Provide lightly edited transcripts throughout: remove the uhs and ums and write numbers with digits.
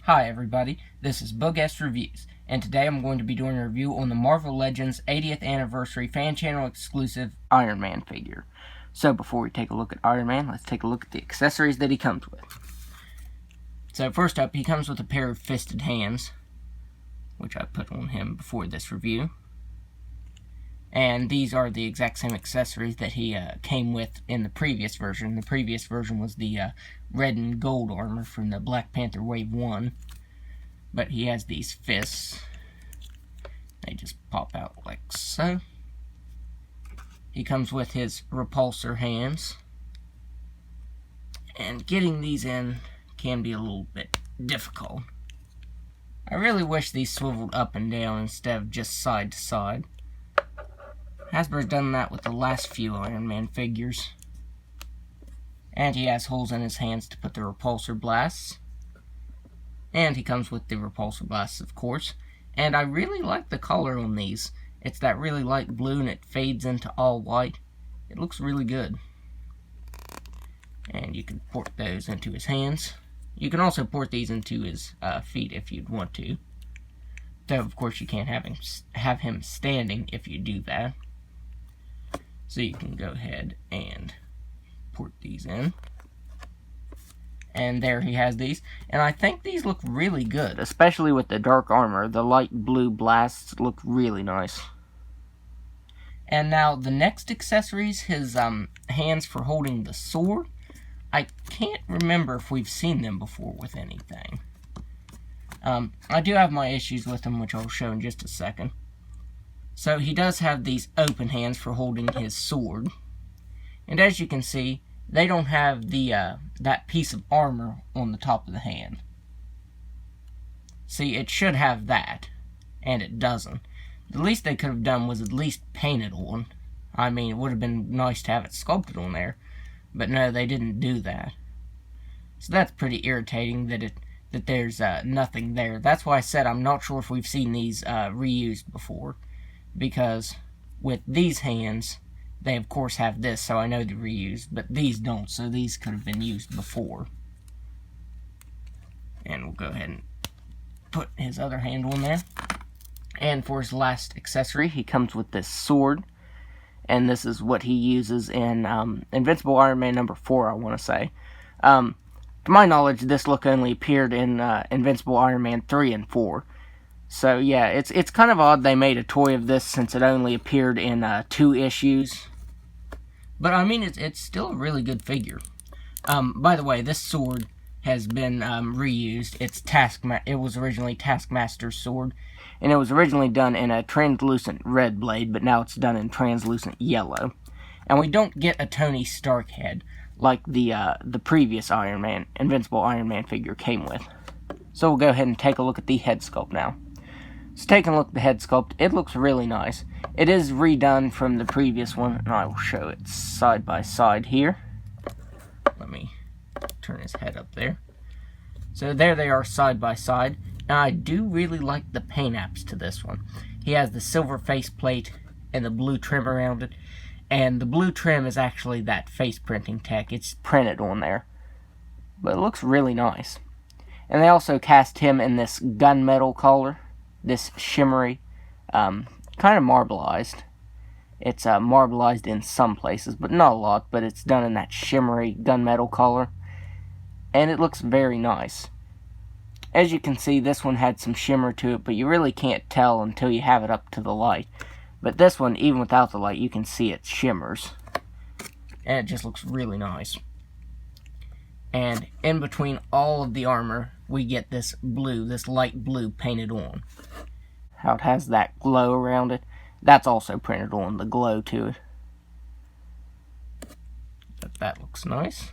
Hi everybody, this is Bugest Reviews, and today I'm going to be doing a review on the Marvel Legends 80th Anniversary Fan Channel exclusive Iron Man figure. So before we take a look at Iron Man, let's take a look at the accessories that he comes with. So first up, he comes with a pair of fisted hands, which I put on him before this review. And these are the exact same accessories that he came with in the previous version. The previous version was the red and gold armor from the Black Panther Wave 1. But he has these fists. They just pop out like so. He comes with his repulsor hands. And getting these in can be a little bit difficult. I really wish these swiveled up and down instead of just side to side. Hasbro's done that with the last few Iron Man figures. And he has holes in his hands to put the repulsor blasts. And he comes with the repulsor blasts, of course. And I really like the color on these. It's that really light blue and it fades into all white. It looks really good. And you can port those into his hands. You can also port these into his feet if you'd want to. Though, of course, you can't have him standing if you do that. So you can go ahead and port these in. And there he has these. And I think these look really good, especially with the dark armor. The light blue blasts look really nice. And now the next accessories, his hands for holding the sword. I can't remember if we've seen them before with anything. I do have my issues with them, which I'll show in just a second. So he does have these open hands for holding his sword. And as you can see, they don't have the that piece of armor on the top of the hand. See, it should have that, and it doesn't. The least they could have done was at least paint it on. I mean, it would have been nice to have it sculpted on there, but no, they didn't do that. So that's pretty irritating that there's nothing there. That's why I said I'm not sure if we've seen these reused before. Because with these hands, they of course have this, so I know they're reused, but these don't, so these could have been used before. And we'll go ahead and put his other hand on there. And for his last accessory, he comes with this sword. And this is what he uses in Invincible Iron Man number 4, I want to say. To my knowledge, this look only appeared in Invincible Iron Man 3 and 4. So yeah, it's kind of odd they made a toy of this since it only appeared in 2 issues. But I mean, it's still a really good figure. By the way, this sword has been reused. It was originally Taskmaster's sword, and it was originally done in a translucent red blade, but now it's done in translucent yellow. And we don't get a Tony Stark head like the previous Iron Man, Invincible Iron Man figure came with. So we'll go ahead and take a look at the head sculpt now. So taking a look at the head sculpt, it looks really nice. It is redone from the previous one, and I will show it side by side here. Let me turn his head up there. So there they are side by side. Now I do really like the paint apps to this one. He has the silver faceplate and the blue trim around it. And the blue trim is actually that face printing tech. It's printed on there. But it looks really nice. And they also cast him in this gunmetal color. This shimmery, kind of marbleized. It's marbleized in some places, but not a lot, but it's done in that shimmery gunmetal color. And it looks very nice. As you can see, this one had some shimmer to it, but you really can't tell until you have it up to the light. But this one, even without the light, you can see it shimmers. And it just looks really nice. And in between all of the armor, we get this blue, this light blue painted on. How it has that glow around it. That's also printed on, the glow to it. But that looks nice.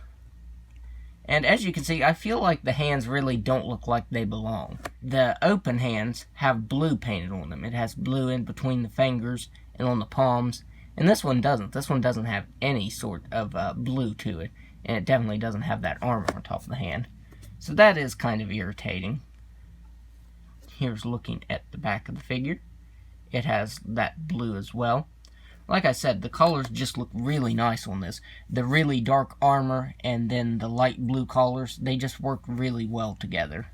And as you can see, I feel like the hands really don't look like they belong. The open hands have blue painted on them. It has blue in between the fingers and on the palms. And this one doesn't. This one doesn't have any sort of blue to it. And it definitely doesn't have that armor on top of the hand. So that is kind of irritating. Here's looking at the back of the figure. It has that blue as well. Like I said, the colors just look really nice on this. The really dark armor and then the light blue colors, they just work really well together.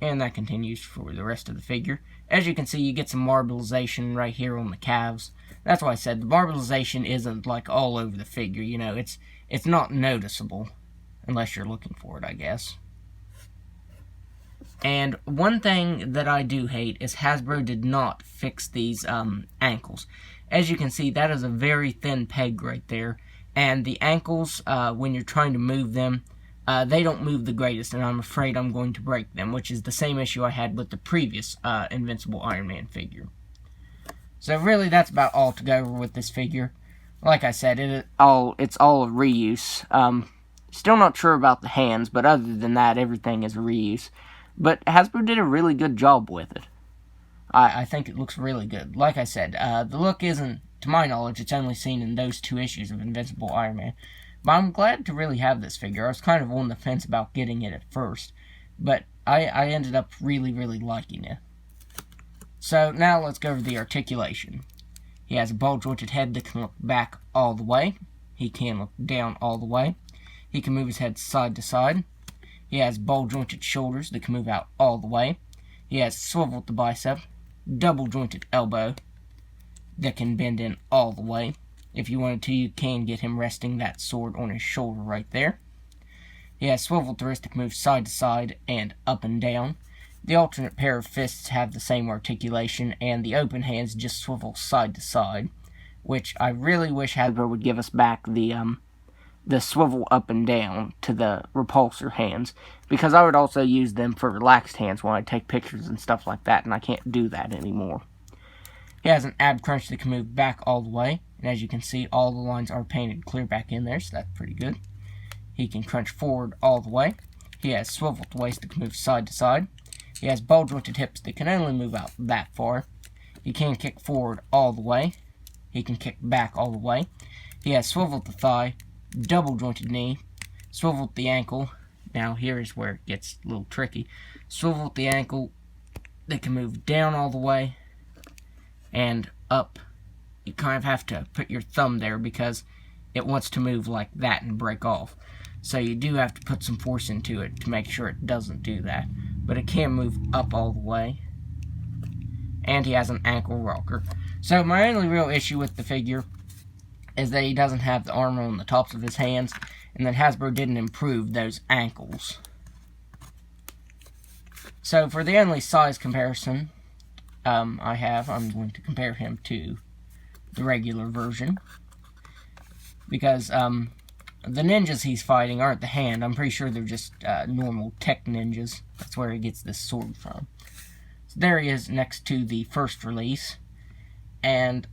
And that continues for the rest of the figure. As you can see, you get some marbleization right here on the calves. That's why I said the marbleization isn't like all over the figure, you know, it's not noticeable unless you're looking for it, I guess. And one thing that I do hate is Hasbro did not fix these ankles. As you can see, that is a very thin peg right there, and the ankles, when you're trying to move them, they don't move the greatest, and I'm afraid I'm going to break them, which is the same issue I had with the previous Invincible Iron Man figure. So really, that's about all to go over with this figure. Like I said, it's all a reuse. Still not sure about the hands, but other than that, everything is a reuse. But Hasbro did a really good job with it. I think it looks really good. Like I said, the look isn't, to my knowledge, it's only seen in those 2 issues of Invincible Iron Man. But I'm glad to really have this figure. I was kind of on the fence about getting it at first, but I ended up really, really liking it. So now let's go over the articulation. He has a ball-jointed head that can look back all the way. He can look down all the way. He can move his head side to side. He has ball-jointed shoulders that can move out all the way. He has swivel at the bicep, double-jointed elbow that can bend in all the way. If you wanted to, you can get him resting that sword on his shoulder right there. He has swivel at the wrist that can move side to side and up and down. The alternate pair of fists have the same articulation, and the open hands just swivel side to side, which I really wish Hasbro would give us back the swivel up and down to the repulsor hands, because I would also use them for relaxed hands when I take pictures and stuff like that, and I can't do that anymore. He has an ab crunch that can move back all the way, and as you can see, all the lines are painted clear back in there, so that's pretty good. He can crunch forward all the way. He has swivel at the waist that can move side to side. He has ball-jointed hips that can only move out that far. He can kick forward all the way. He can kick back all the way. He has swivel at the thigh, double-jointed knee, swivel at the ankle. Now here is where it gets a little tricky. Swivel at the ankle that can move down all the way and up. You kind of have to put your thumb there because it wants to move like that and break off. So you do have to put some force into it to make sure it doesn't do that. But it can move up all the way. And he has an ankle rocker. So my only real issue with the figure is that he doesn't have the armor on the tops of his hands, and that Hasbro didn't improve those ankles. So for the only size comparison I'm going to compare him to the regular version, because the ninjas he's fighting aren't the hand. I'm pretty sure they're just normal tech ninjas. That's where he gets this sword from. So there he is next to the first release. And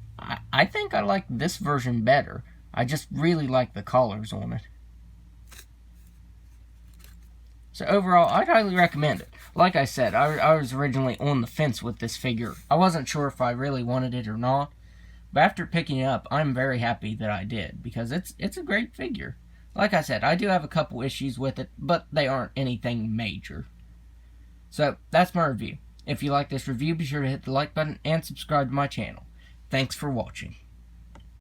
I think I like this version better. I just really like the collars on it. So overall, I'd highly recommend it. Like I said, I was originally on the fence with this figure. I wasn't sure if I really wanted it or not. But after picking it up, I'm very happy that I did, because it's a great figure. Like I said, I do have a couple issues with it, but they aren't anything major. So, that's my review. If you like this review, be sure to hit the like button and subscribe to my channel. Thanks for watching.